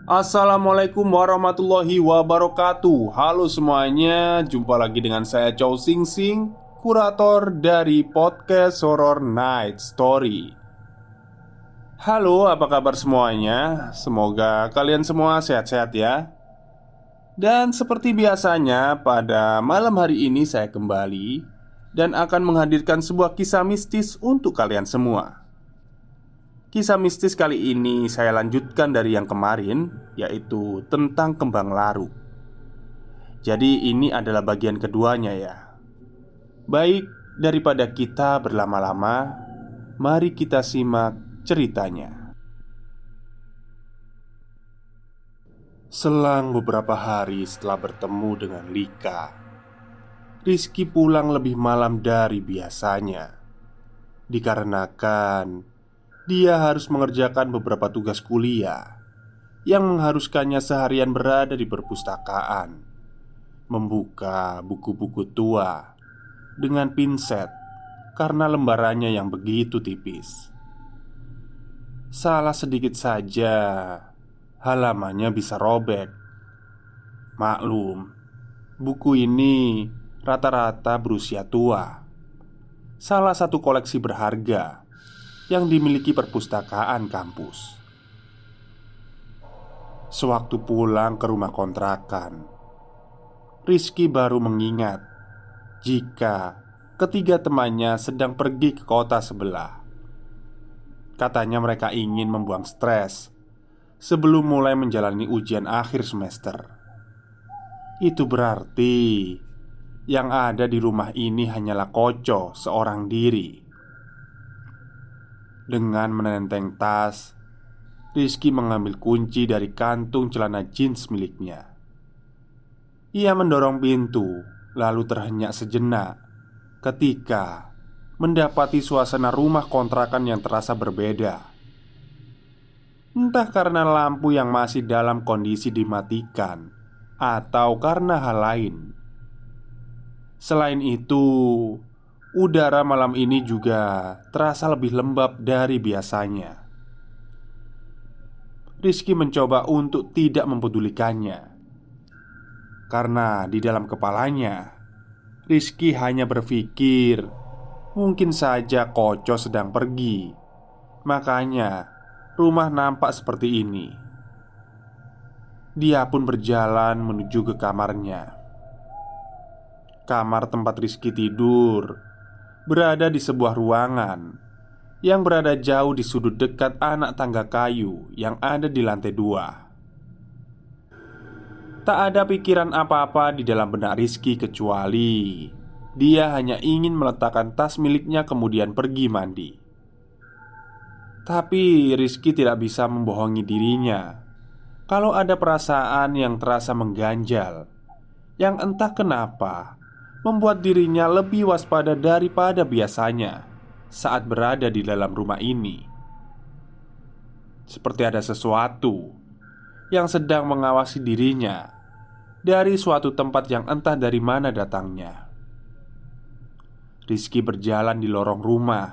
Assalamualaikum warahmatullahi wabarakatuh. Halo semuanya, jumpa lagi dengan saya Chow Sing Sing, kurator dari podcast Horror Night Story. Halo, apa kabar semuanya? Semoga kalian semua sehat-sehat ya. Dan seperti biasanya, pada malam hari ini saya kembali dan akan menghadirkan sebuah kisah mistis untuk kalian semua. Kisah mistis kali ini saya lanjutkan dari yang kemarin, yaitu tentang kembang laru. Jadi ini adalah bagian keduanya ya. Baik, daripada kita berlama-lama, mari kita simak ceritanya. Selang beberapa hari setelah bertemu dengan Lika, Rizky pulang lebih malam dari biasanya. Dikarenakan dia harus mengerjakan beberapa tugas kuliah yang mengharuskannya seharian berada di perpustakaan, membuka buku-buku tua dengan pinset karena lembarannya yang begitu tipis. Salah sedikit saja, halamannya bisa robek. Maklum, buku ini rata-rata berusia tua. Salah satu koleksi berharga yang dimiliki perpustakaan kampus. Sewaktu pulang ke rumah kontrakan, Rizky baru mengingat jika ketiga temannya sedang pergi ke kota sebelah. Katanya mereka ingin membuang stres sebelum mulai menjalani ujian akhir semester. Itu berarti yang ada di rumah ini hanyalah Koco seorang diri. Dengan menenteng tas, Rizky mengambil kunci dari kantung celana jeans miliknya. Ia mendorong pintu, lalu terhenyak sejenak ketika mendapati suasana rumah kontrakan yang terasa berbeda. Entah karena lampu yang masih dalam kondisi dimatikan, atau karena hal lain. Selain itu, udara malam ini juga terasa lebih lembab dari biasanya. Rizky mencoba untuk tidak mempedulikannya, karena di dalam kepalanya Rizky hanya berpikir mungkin saja Koco sedang pergi, makanya rumah nampak seperti ini. Dia pun berjalan menuju ke kamarnya. Kamar tempat Rizky tidur berada di sebuah ruangan yang berada jauh di sudut dekat anak tangga kayu yang ada di lantai 2. Tak ada pikiran apa-apa di dalam benak Rizky kecuali dia hanya ingin meletakkan tas miliknya kemudian pergi mandi. Tapi Rizky tidak bisa membohongi dirinya kalau ada perasaan yang terasa mengganjal, yang entah kenapa membuat dirinya lebih waspada daripada biasanya saat berada di dalam rumah ini. Seperti ada sesuatu yang sedang mengawasi dirinya dari suatu tempat yang entah dari mana datangnya. Rizky berjalan di lorong rumah.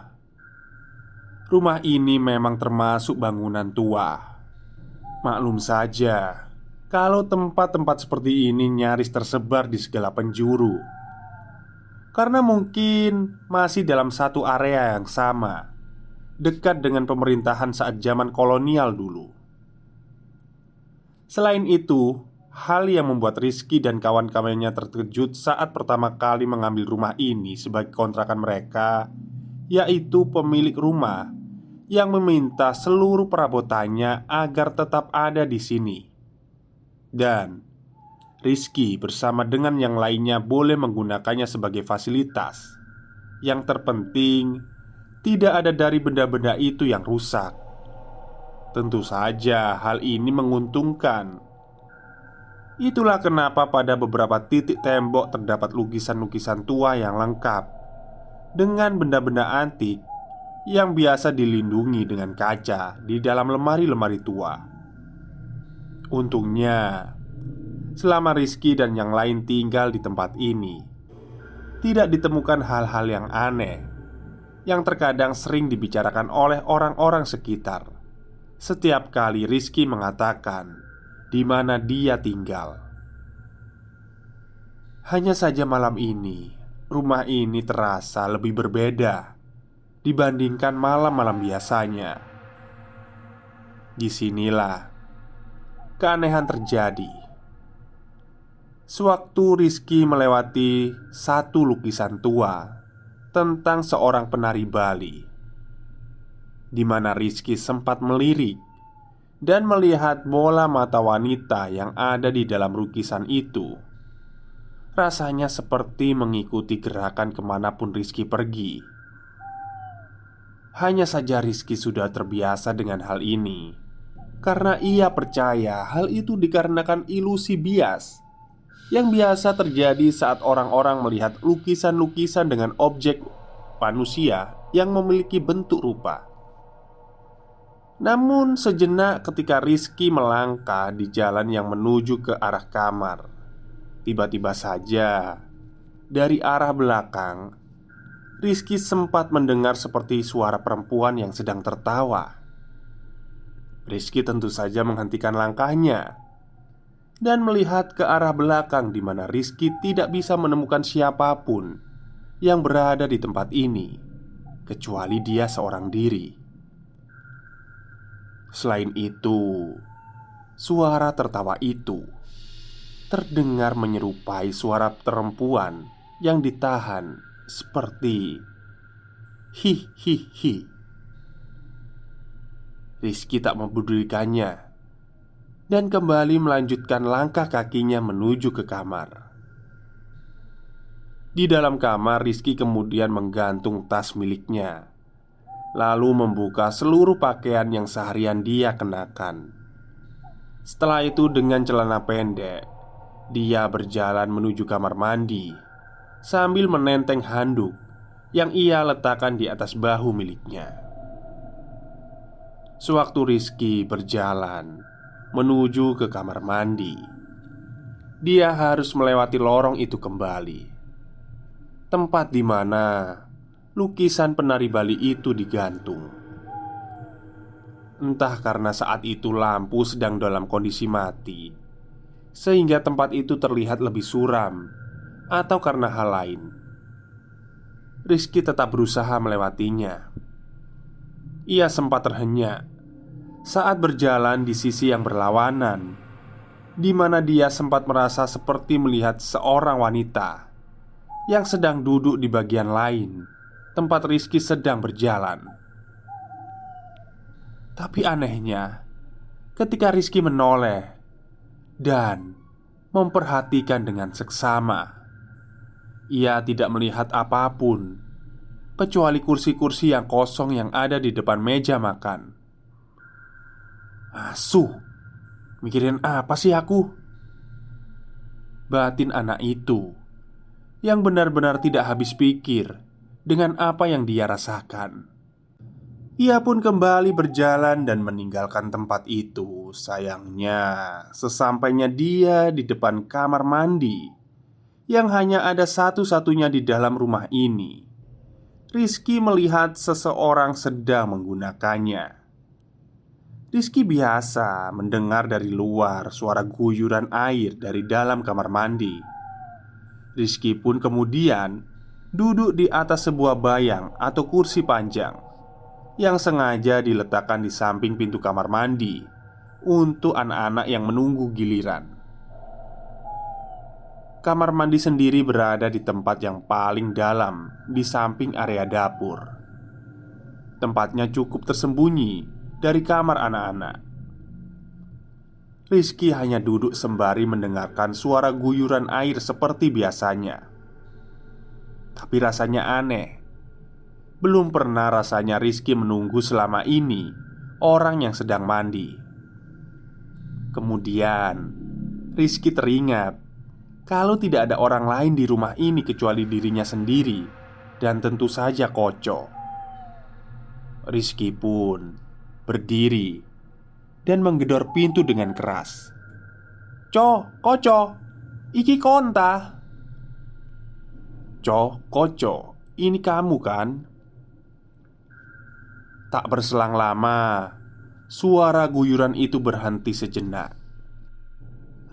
Rumah ini memang termasuk bangunan tua. Maklum saja kalau tempat-tempat seperti ini nyaris tersebar di segala penjuru, karena mungkin masih dalam satu area yang sama, dekat dengan pemerintahan saat zaman kolonial dulu. Selain itu, hal yang membuat Rizky dan kawan-kawannya terkejut saat pertama kali mengambil rumah ini sebagai kontrakan mereka, yaitu pemilik rumah yang meminta seluruh perabotannya agar tetap ada di sini. Dan Rizky bersama dengan yang lainnya boleh menggunakannya sebagai fasilitas. Yang terpenting, tidak ada dari benda-benda itu yang rusak. Tentu saja hal ini menguntungkan. Itulah kenapa pada beberapa titik tembok terdapat lukisan-lukisan tua yang lengkap dengan benda-benda antik yang biasa dilindungi dengan kaca di dalam lemari-lemari tua. Untungnya, selama Rizky dan yang lain tinggal di tempat ini, tidak ditemukan hal-hal yang aneh yang terkadang sering dibicarakan oleh orang-orang sekitar setiap kali Rizky mengatakan di mana dia tinggal. Hanya saja malam ini, rumah ini terasa lebih berbeda dibandingkan malam-malam biasanya. Disinilah keanehan terjadi. Sewaktu Rizky melewati satu lukisan tua tentang seorang penari Bali, di mana Rizky sempat melirik dan melihat bola mata wanita yang ada di dalam lukisan itu. Rasanya seperti mengikuti gerakan kemanapun Rizky pergi. Hanya saja Rizky sudah terbiasa dengan hal ini, karena ia percaya hal itu dikarenakan ilusi bias yang biasa terjadi saat orang-orang melihat lukisan-lukisan dengan objek manusia yang memiliki bentuk rupa. Namun sejenak ketika Rizky melangkah di jalan yang menuju ke arah kamar, tiba-tiba saja dari arah belakang Rizky sempat mendengar seperti suara perempuan yang sedang tertawa. Rizky tentu saja menghentikan langkahnya dan melihat ke arah belakang, di mana Rizky tidak bisa menemukan siapapun yang berada di tempat ini kecuali dia seorang diri. Selain itu, suara tertawa itu terdengar menyerupai suara perempuan yang ditahan seperti hi hi hi. Rizky tak mempedulikannya dan kembali melanjutkan langkah kakinya menuju ke kamar. Di dalam kamar, Rizky kemudian menggantung tas miliknya, lalu membuka seluruh pakaian yang seharian dia kenakan. Setelah itu dengan celana pendek, dia berjalan menuju kamar mandi sambil menenteng handuk yang ia letakkan di atas bahu miliknya. Sewaktu Rizky berjalan menuju ke kamar mandi, dia harus melewati lorong itu kembali, tempat di mana lukisan penari Bali itu digantung. Entah karena saat itu lampu sedang dalam kondisi mati, sehingga tempat itu terlihat lebih suram, atau karena hal lain, Rizky tetap berusaha melewatinya. Ia sempat terhenyak saat berjalan di sisi yang berlawanan, di mana dia sempat merasa seperti melihat seorang wanita yang sedang duduk di bagian lain tempat Rizky sedang berjalan. Tapi anehnya, ketika Rizky menoleh dan memperhatikan dengan seksama, ia tidak melihat apapun kecuali kursi-kursi yang kosong yang ada di depan meja makan. Asuh, mikirin apa sih aku? Batin anak itu yang benar-benar tidak habis pikir dengan apa yang dia rasakan. Ia pun kembali berjalan dan meninggalkan tempat itu. Sayangnya, sesampainya dia di depan kamar mandi yang hanya ada satu-satunya di dalam rumah ini, Rizky melihat seseorang sedang menggunakannya. Rizky biasa mendengar dari luar suara guyuran air dari dalam kamar mandi. Rizky pun kemudian duduk di atas sebuah bayang atau kursi panjang yang sengaja diletakkan di samping pintu kamar mandi untuk anak-anak yang menunggu giliran. Kamar mandi sendiri berada di tempat yang paling dalam di samping area dapur. Tempatnya cukup tersembunyi dari kamar anak-anak. Rizky hanya duduk sembari mendengarkan suara guyuran air seperti biasanya. Tapi rasanya aneh. Belum pernah rasanya Rizky menunggu selama ini orang yang sedang mandi. Kemudian Rizky teringat kalau tidak ada orang lain di rumah ini kecuali dirinya sendiri dan tentu saja Koco. Rizky pun berdiri dan menggedor pintu dengan keras. Koco, iki konta." Koco, ini kamu kan?" Tak berselang lama, suara guyuran itu berhenti sejenak.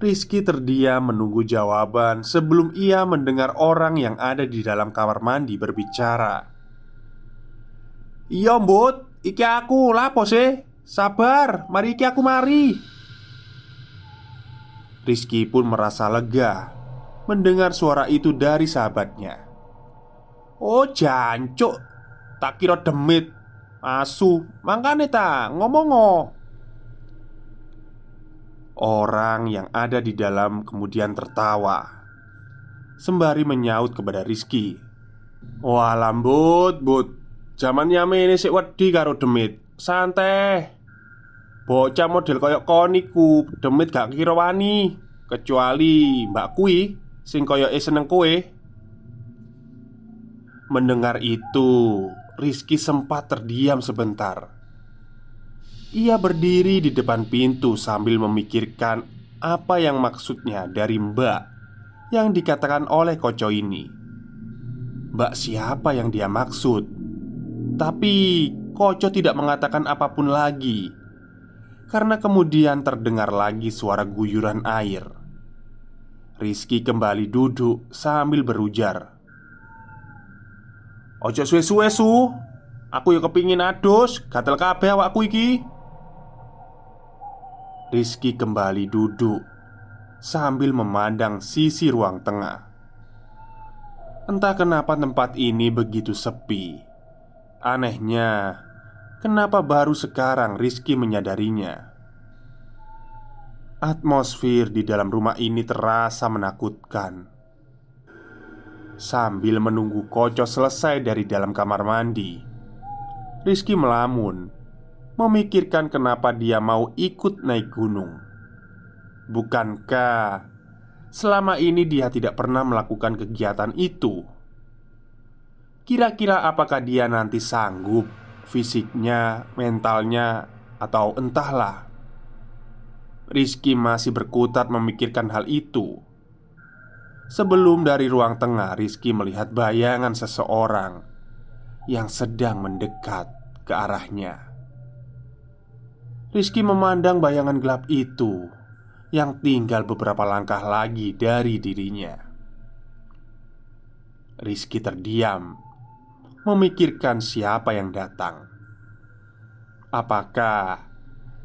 Rizky terdiam menunggu jawaban sebelum ia mendengar orang yang ada di dalam kamar mandi berbicara. "Iya mbut, iki aku, lapo sih? Sabar, mari iki aku mari." Rizky pun merasa lega mendengar suara itu dari sahabatnya. "Oh jancuk, tak kira demit. Asu, mangkane ta ngomong. Orang yang ada di dalam kemudian tertawa sembari menyaut kepada Rizky. "Wah lambut, but. Zaman ini sik wedi karo demit. Santai. Bocah model koyok koniku, demit gak kira wani. Kecuali mbak kui sing koyoke seneng kowe." Mendengar itu, Rizky sempat terdiam sebentar. Ia berdiri di depan pintu sambil memikirkan apa yang maksudnya dari mbak yang dikatakan oleh Koco ini. Mbak siapa yang dia maksud? Tapi Koco tidak mengatakan apapun lagi karena kemudian terdengar lagi suara guyuran air. Rizky kembali duduk sambil berujar, "Ojo suwe-suwe su. Aku ya kepingin adus, gatel kabeh awakku iki." Rizky kembali duduk sambil memandang sisi ruang tengah. Entah kenapa tempat ini begitu sepi. Anehnya, kenapa baru sekarang Rizky menyadarinya. Atmosfer di dalam rumah ini terasa menakutkan. Sambil menunggu Koco selesai dari dalam kamar mandi, Rizky melamun, memikirkan kenapa dia mau ikut naik gunung. Bukankah selama ini dia tidak pernah melakukan kegiatan itu? Kira-kira apakah dia nanti sanggup fisiknya, mentalnya, atau entahlah. Rizky masih berkutat memikirkan hal itu sebelum dari ruang tengah Rizky melihat bayangan seseorang yang sedang mendekat ke arahnya. Rizky memandang bayangan gelap itu yang tinggal beberapa langkah lagi dari dirinya. Rizky terdiam, memikirkan siapa yang datang. Apakah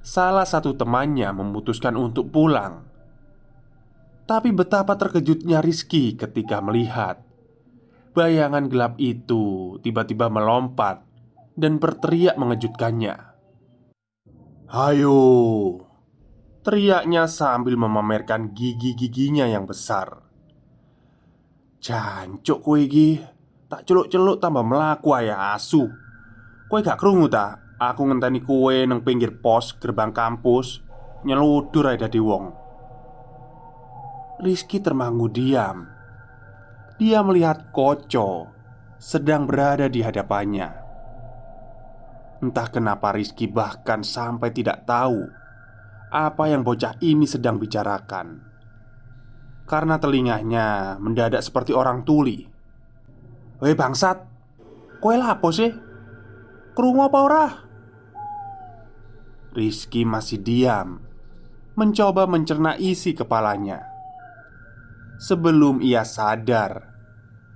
salah satu temannya memutuskan untuk pulang? Tapi betapa terkejutnya Rizky ketika melihat bayangan gelap itu tiba-tiba melompat dan berteriak mengejutkannya. "Hayo!" teriaknya sambil memamerkan gigi-giginya yang besar. "Jancuk kowe iki, tak celuk-celuk tambah melaku aya asu. Kowe gak krungu ta? Aku ngenteni kowe nang pinggir pos gerbang kampus, nyeludur ae dadi wong." Rizky termangu diam. Dia melihat Koco sedang berada di hadapannya. Entah kenapa Rizky bahkan sampai tidak tahu apa yang bocah ini sedang bicarakan, karena telinganya mendadak seperti orang tuli. "Weh bangsat, kowe lapo sih? Krungu apa ora?" Rizky masih diam, mencoba mencerna isi kepalanya sebelum ia sadar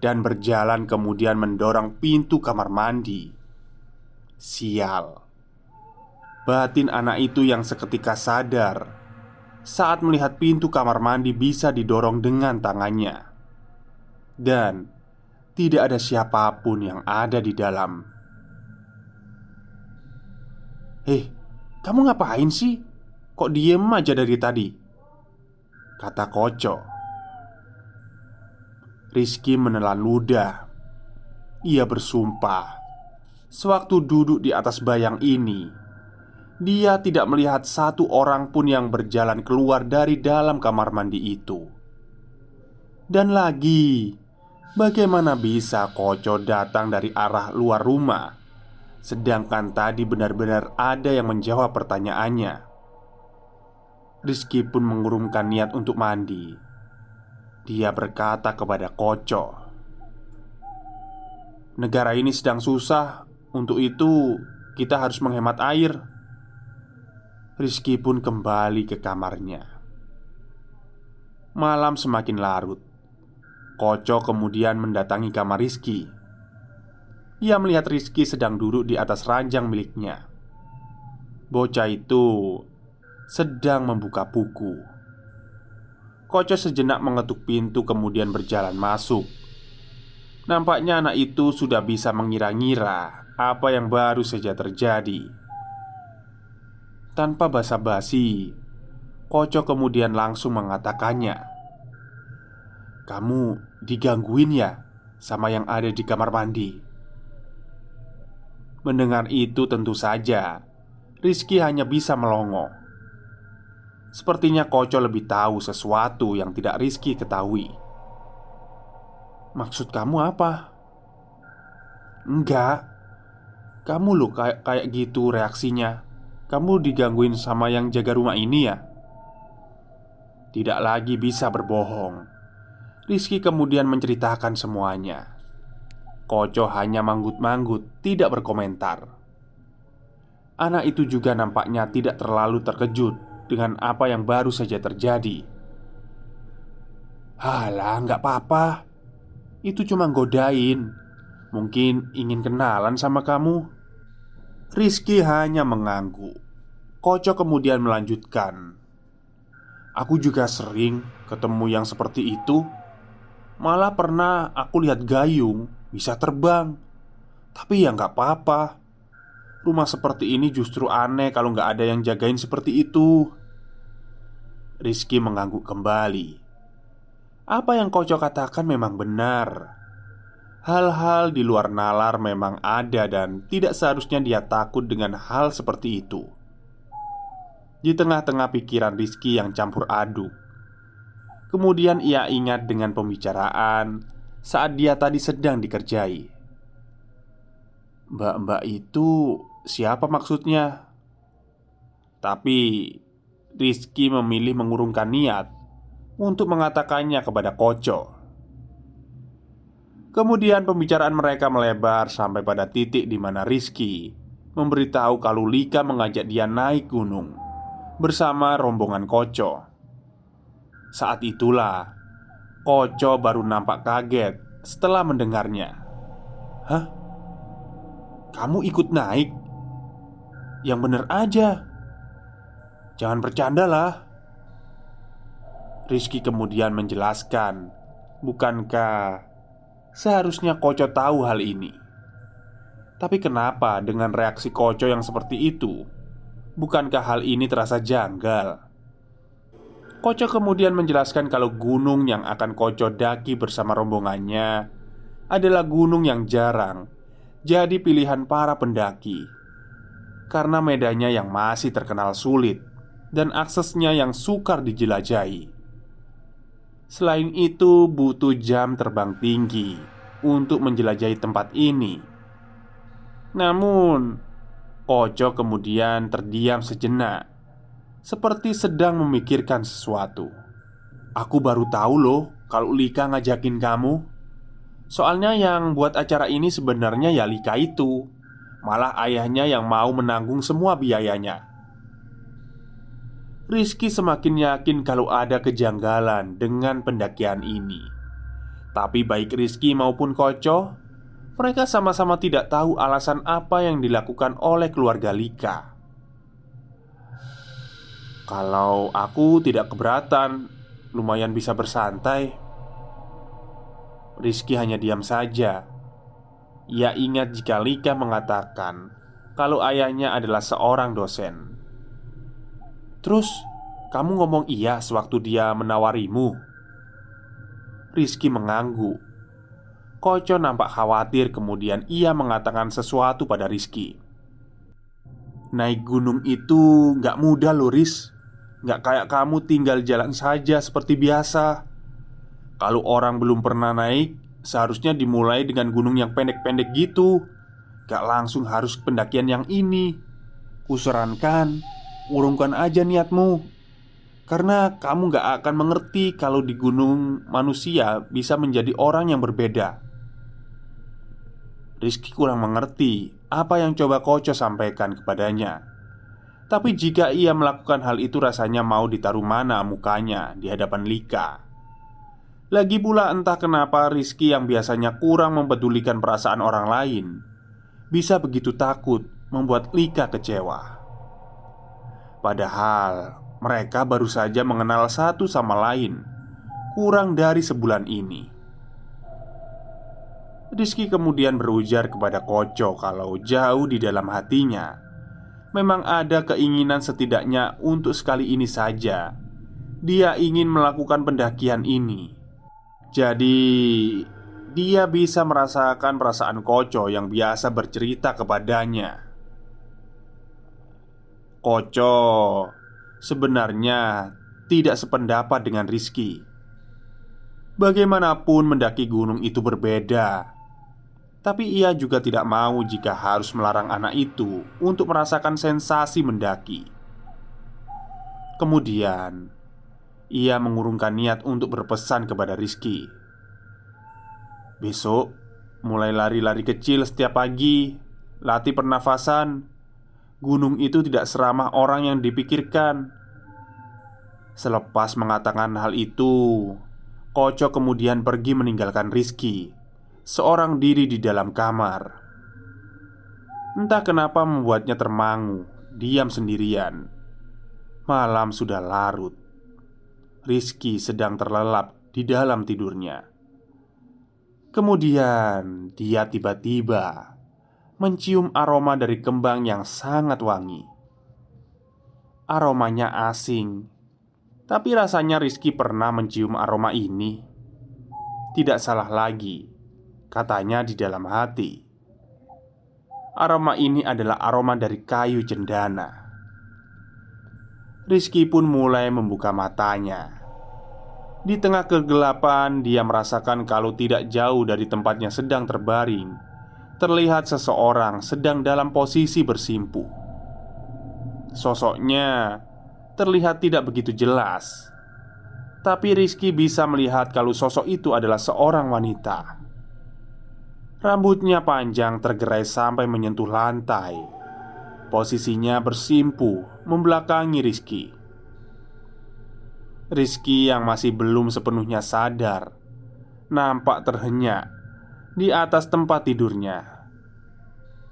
dan berjalan kemudian mendorong pintu kamar mandi. Sial. Batin anak itu yang seketika sadar saat melihat pintu kamar mandi bisa didorong dengan tangannya, dan tidak ada siapapun yang ada di dalam. "Hei, kamu ngapain sih? Kok diem aja dari tadi?" kata Koco. Rizky menelan ludah. Ia bersumpah, sewaktu duduk di atas bayang ini, dia tidak melihat satu orang pun yang berjalan keluar dari dalam kamar mandi itu. Dan lagi, bagaimana bisa Koco datang dari arah luar rumah, sedangkan tadi benar-benar ada yang menjawab pertanyaannya. Rizky pun mengurungkan niat untuk mandi. Dia berkata kepada Koco, "Negara ini sedang susah. Untuk itu kita harus menghemat air." Rizky pun kembali ke kamarnya. Malam semakin larut. Koco kemudian mendatangi kamar Rizky. Ia melihat Rizky sedang duduk di atas ranjang miliknya. Bocah itu sedang membuka buku. Koco sejenak mengetuk pintu kemudian berjalan masuk. Nampaknya anak itu sudah bisa mengira-ngira apa yang baru saja terjadi. Tanpa basa-basi, Koco kemudian langsung mengatakannya, "Kamu digangguin ya sama yang ada di kamar mandi?" Mendengar itu tentu saja Rizky hanya bisa melongo. Sepertinya Koco lebih tahu sesuatu yang tidak Rizky ketahui. "Maksud kamu apa?" "Enggak. Kamu loh kayak gitu reaksinya. Kamu digangguin sama yang jaga rumah ini ya?" Tidak lagi bisa berbohong. Rizky kemudian menceritakan semuanya. Koco hanya manggut-manggut, tidak berkomentar. Anak itu juga nampaknya tidak terlalu terkejut dengan apa yang baru saja terjadi. "Halah, nggak apa-apa. Itu cuma godain. Mungkin ingin kenalan sama kamu." Rizky hanya mengangguk. Koco kemudian melanjutkan, "Aku juga sering ketemu yang seperti itu. Malah pernah aku lihat gayung bisa terbang. Tapi ya nggak apa-apa. Rumah seperti ini justru aneh kalau nggak ada yang jagain seperti itu." Rizky mengangguk kembali. Apa yang Koco katakan memang benar. Hal-hal di luar nalar memang ada dan tidak seharusnya dia takut dengan hal seperti itu. Di tengah-tengah pikiran Rizky yang campur aduk, kemudian ia ingat dengan pembicaraan saat dia tadi sedang dikerjai. Mbak-mbak itu siapa maksudnya? Tapi Rizky memilih mengurungkan niat untuk mengatakannya kepada Koco. Kemudian pembicaraan mereka melebar sampai pada titik di mana Rizky memberitahu kalau Lika mengajak dia naik gunung bersama rombongan Koco. Saat itulah Koco baru nampak kaget setelah mendengarnya. "Hah? Kamu ikut naik? Yang bener aja. Jangan bercanda lah." Rizky kemudian menjelaskan, bukankah seharusnya Koco tahu hal ini? Tapi kenapa dengan reaksi Koco yang seperti itu? Bukankah hal ini terasa janggal? Koco kemudian menjelaskan kalau gunung yang akan Koco daki bersama rombongannya adalah gunung yang jarang jadi pilihan para pendaki, karena medannya yang masih terkenal sulit dan aksesnya yang sukar dijelajahi. Selain itu, butuh jam terbang tinggi untuk menjelajahi tempat ini. Namun, Koco kemudian terdiam sejenak, seperti sedang memikirkan sesuatu. "Aku baru tahu loh kalau Lika ngajakin kamu. Soalnya yang buat acara ini sebenarnya ya Lika itu. Malah ayahnya yang mau menanggung semua biayanya." Rizky semakin yakin kalau ada kejanggalan dengan pendakian ini. Tapi baik Rizky maupun Koco, mereka sama-sama tidak tahu alasan apa yang dilakukan oleh keluarga Lika. "Kalau aku tidak keberatan, lumayan bisa bersantai." Rizky hanya diam saja. Ia ingat jika Lika mengatakan kalau ayahnya adalah seorang dosen. "Terus, kamu ngomong iya sewaktu dia menawarimu?" Rizky mengangguk. Koco nampak khawatir, kemudian ia mengatakan sesuatu pada Rizky. "Naik gunung itu gak mudah loh, Riz. Gak kayak kamu tinggal jalan saja seperti biasa. Kalau orang belum pernah naik, seharusnya dimulai dengan gunung yang pendek-pendek gitu. Gak langsung harus pendakian yang ini. Kusarankan, urungkan aja niatmu. Karena kamu gak akan mengerti kalau di gunung manusia bisa menjadi orang yang berbeda." Rizky kurang mengerti apa yang coba Koco sampaikan kepadanya. Tapi jika ia melakukan hal itu rasanya mau ditaruh mana mukanya di hadapan Lika. Lagi pula entah kenapa Rizky yang biasanya kurang mempedulikan perasaan orang lain bisa begitu takut membuat Lika kecewa. Padahal mereka baru saja mengenal satu sama lain kurang dari sebulan ini. Rizky kemudian berujar kepada Koco kalau jauh di dalam hatinya memang ada keinginan setidaknya untuk sekali ini saja dia ingin melakukan pendakian ini. Jadi dia bisa merasakan perasaan Koco yang biasa bercerita kepadanya. Koco sebenarnya tidak sependapat dengan Rizky. Bagaimanapun mendaki gunung itu berbeda, tapi ia juga tidak mau jika harus melarang anak itu untuk merasakan sensasi mendaki. Kemudian ia mengurungkan niat untuk berpesan kepada Rizky. Besok mulai lari-lari kecil setiap pagi, latih pernafasan. Gunung itu tidak seramah orang yang dipikirkan. Selepas mengatakan hal itu, Koco kemudian pergi meninggalkan Rizky seorang diri di dalam kamar. Entah kenapa membuatnya termangu, diam sendirian. Malam sudah larut. Rizky sedang terlelap di dalam tidurnya. Kemudian dia tiba-tiba mencium aroma dari kembang yang sangat wangi. Aromanya asing, tapi rasanya Rizky pernah mencium aroma ini. Tidak salah lagi, katanya di dalam hati. Aroma ini adalah aroma dari kayu cendana. Rizky pun mulai membuka matanya. Di tengah kegelapan, dia merasakan kalau tidak jauh dari tempatnya sedang terbaring terlihat seseorang sedang dalam posisi bersimpuh. Sosoknya terlihat tidak begitu jelas, tapi Rizky bisa melihat kalau sosok itu adalah seorang wanita. Rambutnya panjang tergerai sampai menyentuh lantai. Posisinya bersimpuh membelakangi Rizky. Rizky yang masih belum sepenuhnya sadar nampak terhenyak di atas tempat tidurnya.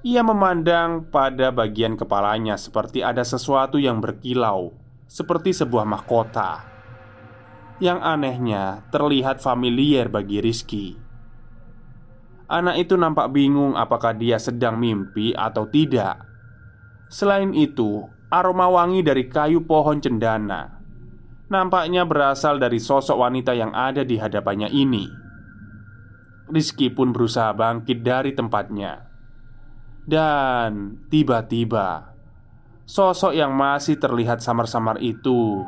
Ia memandang pada bagian kepalanya seperti ada sesuatu yang berkilau, seperti sebuah mahkota. Yang anehnya terlihat familiar bagi Rizky. Anak itu nampak bingung apakah dia sedang mimpi atau tidak. Selain itu, aroma wangi dari kayu pohon cendana nampaknya berasal dari sosok wanita yang ada di hadapannya ini. Rizky pun berusaha bangkit dari tempatnya. Dan tiba-tiba sosok yang masih terlihat samar-samar itu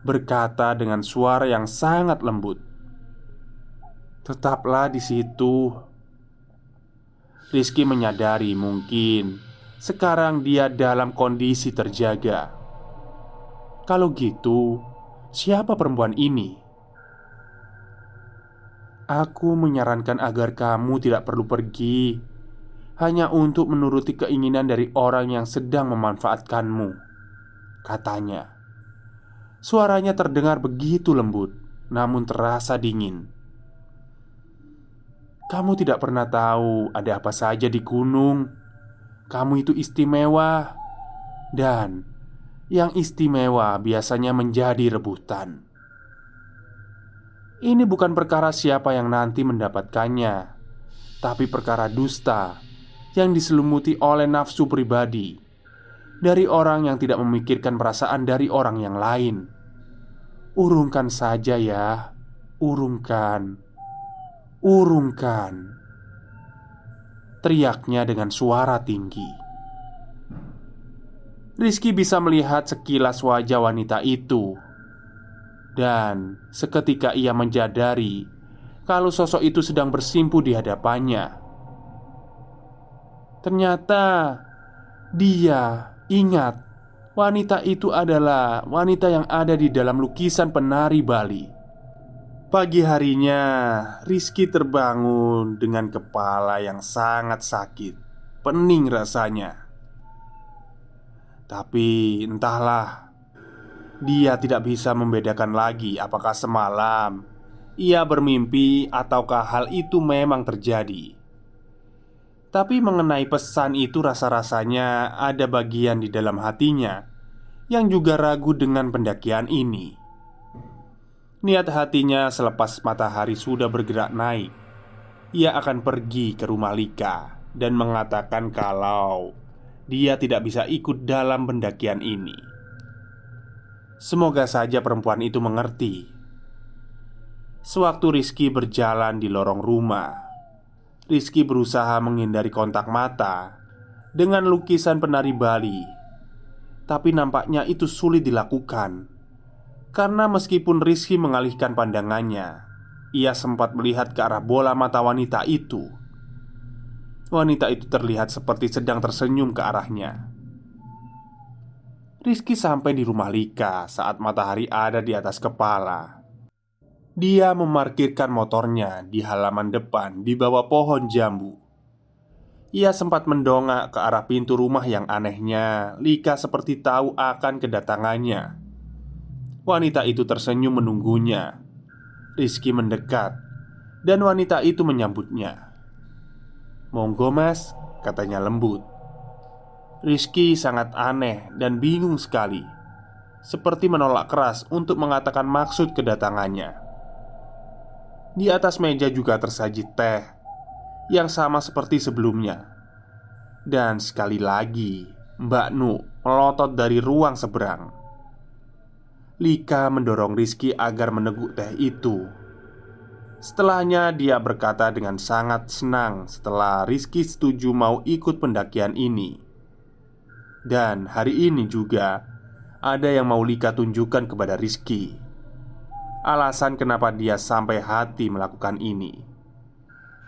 berkata dengan suara yang sangat lembut, "Tetaplah di situ." Rizky menyadari mungkin sekarang dia dalam kondisi terjaga. Kalau gitu, siapa perempuan ini? "Aku menyarankan agar kamu tidak perlu pergi hanya untuk menuruti keinginan dari orang yang sedang memanfaatkanmu," katanya. Suaranya terdengar begitu lembut, namun terasa dingin. "Kamu tidak pernah tahu ada apa saja di gunung. Kamu itu istimewa, dan yang istimewa biasanya menjadi rebutan. Ini bukan perkara siapa yang nanti mendapatkannya, tapi perkara dusta yang diselumuti oleh nafsu pribadi dari orang yang tidak memikirkan perasaan dari orang yang lain. Urungkan saja ya, urungkan, urungkan," teriaknya dengan suara tinggi. Rizky bisa melihat sekilas wajah wanita itu, dan seketika ia menyadari kalau sosok itu sedang bersimpuh di hadapannya. Ternyata dia ingat wanita itu adalah wanita yang ada di dalam lukisan penari Bali. Pagi harinya, Rizky terbangun dengan kepala yang sangat sakit, pening rasanya. Tapi entahlah, dia tidak bisa membedakan lagi apakah semalam ia bermimpi ataukah hal itu memang terjadi. Tapi mengenai pesan itu rasa-rasanya ada bagian di dalam hatinya yang juga ragu dengan pendakian ini. Niat hatinya selepas matahari sudah bergerak naik, ia akan pergi ke rumah Lika dan mengatakan kalau dia tidak bisa ikut dalam pendakian ini. Semoga saja perempuan itu mengerti. Sewaktu Rizky berjalan di lorong rumah, Rizky berusaha menghindari kontak mata dengan lukisan penari Bali. Tapi nampaknya itu sulit dilakukan, karena meskipun Rizky mengalihkan pandangannya, ia sempat melihat ke arah bola mata wanita itu. Wanita itu terlihat seperti sedang tersenyum ke arahnya. Rizky sampai di rumah Lika saat matahari ada di atas kepala. Dia memarkirkan motornya di halaman depan di bawah pohon jambu. Ia sempat mendongak ke arah pintu rumah yang anehnya Lika seperti tahu akan kedatangannya. Wanita itu tersenyum menunggunya. Rizky mendekat dan wanita itu menyambutnya. "Monggo mas," katanya lembut. Rizky sangat aneh dan bingung sekali, seperti menolak keras untuk mengatakan maksud kedatangannya. Di atas meja juga tersaji teh yang sama seperti sebelumnya. Dan sekali lagi Mbak Nu melotot dari ruang seberang. Lika mendorong Rizky agar meneguk teh itu. Setelahnya dia berkata dengan sangat senang setelah Rizky setuju mau ikut pendakian ini. Dan hari ini juga ada yang mau Lika tunjukkan kepada Rizky, alasan kenapa dia sampai hati melakukan ini.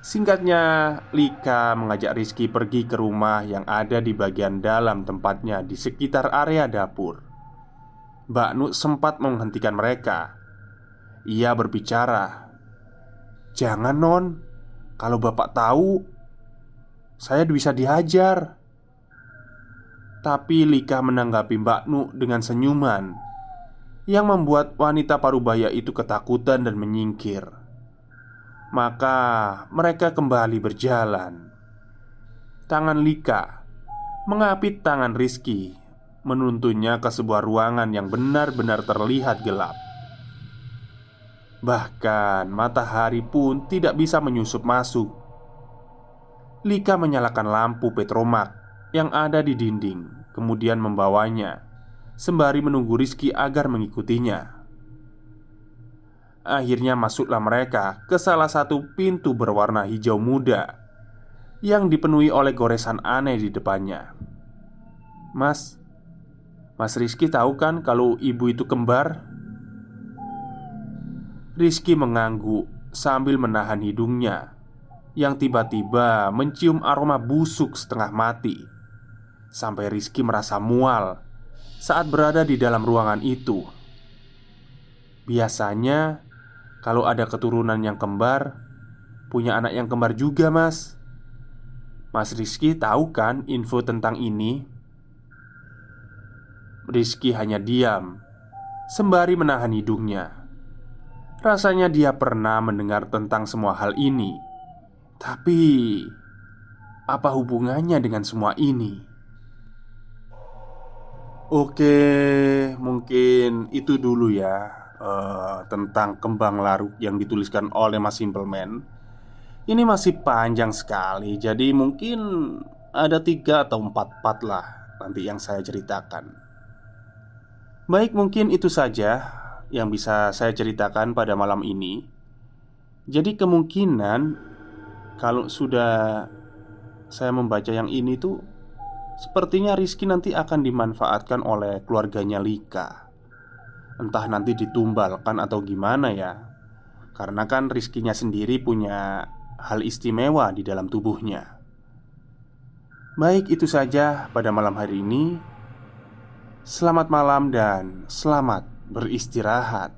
Singkatnya, Lika mengajak Rizky pergi ke rumah yang ada di bagian dalam tempatnya di sekitar area dapur. Mbak Nuk sempat menghentikan mereka. Ia berbicara, "Jangan non, kalau bapak tahu, saya bisa dihajar." Tapi Lika menanggapi Mbak Nuk dengan senyuman yang membuat wanita parubaya itu ketakutan dan menyingkir. Maka mereka kembali berjalan. Tangan Lika mengapit tangan Rizky, menuntunnya ke sebuah ruangan yang benar-benar terlihat gelap. Bahkan matahari pun tidak bisa menyusup masuk. Lika menyalakan lampu petromak yang ada di dinding, kemudian membawanya sembari menunggu Rizky agar mengikutinya. Akhirnya masuklah mereka ke salah satu pintu berwarna hijau muda yang dipenuhi oleh goresan aneh di depannya. Mas Rizky tahu kan kalau ibu itu kembar?" Rizky mengangguk sambil menahan hidungnya yang tiba-tiba mencium aroma busuk setengah mati. Sampai Rizky merasa mual saat berada di dalam ruangan itu. Biasanya kalau ada keturunan yang kembar, punya anak yang kembar juga mas. Mas Rizky tahu kan info tentang ini? Rizky hanya diam sembari menahan hidungnya. Rasanya dia pernah mendengar tentang semua hal ini. Tapi apa hubungannya dengan semua ini? Oke, mungkin itu dulu ya, tentang Kembang Laruk yang dituliskan oleh Mas Simpleman. Ini masih panjang sekali, jadi mungkin ada 3 atau 4 part lah nanti yang saya ceritakan. Baik, mungkin itu saja yang bisa saya ceritakan pada malam ini. Jadi kemungkinan kalau sudah saya membaca yang ini tuh, sepertinya Rizky nanti akan dimanfaatkan oleh keluarganya Lika. Entah nanti ditumbalkan atau gimana ya. Karena kan Rizkynya sendiri punya hal istimewa di dalam tubuhnya. Baik, itu saja pada malam hari ini. Selamat malam dan selamat beristirahat.